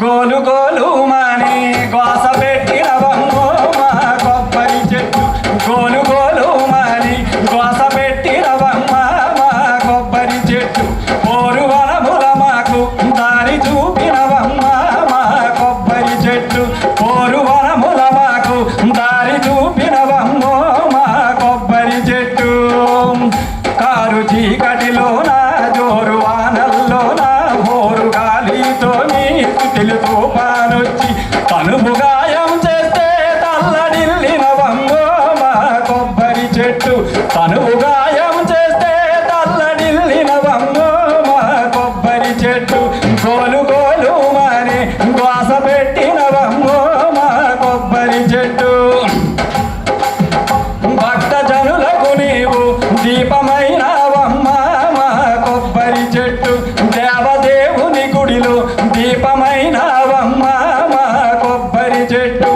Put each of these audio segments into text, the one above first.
గోలు గోలు మని గోస పెట్టినవమ్మో మా కొబ్బరి చెట్టు గోలు గోలు మని గోస పెట్టినవమ్మ మా కొబ్బరి చెట్టు పోరు వనముల మాకు దారి చూపినవమ్మ మా కొబ్బరి చెట్టు పోరు వనముల మాకు దారి చూపినవమ్మో మా కొబ్బరి చెట్టు కారు చీకటిలోన జోరు వానల్లోన హోరు గాలితో తెలుపు పానొచ్చి తనుపు గాయం చేస్తే తల్లడిల్లినవమ్మో మా కొబ్బరి చెట్టు తనుపు గాయం చేస్తే తల్లడిల్లినవమ్మో మా కొబ్బరి చెట్టు గోలు గోలు మరి గోస పెట్టినవమ్మో మా కొబ్బరి చెట్టు భక్త జనులకు నీవు దీపమైనవమ్మ మా కొబ్బరి చెట్టు దేవదేవుని గుడిలో దీపమైనవమ్మ మా కొబ్బరి చెట్టు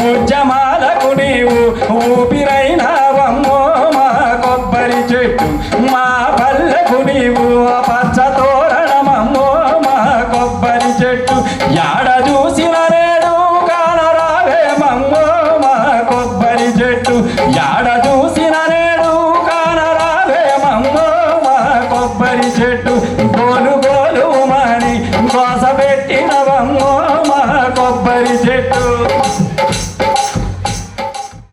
ఉద్యమాలకు నీవు ఊపిరైనవమ్మో మా కొబ్బరి చెట్టు మా పల్లెకు నీవు పచ్చతోరణమమ్మో మా కొబ్బరి చెట్టు యాడ చూసిన నేడు కానరావేమమ్మో మా కొబ్బరి చెట్టు యాడ చూసిన నేడు కానరావేమమ్మో మా కొబ్బరి చెట్టు గోలు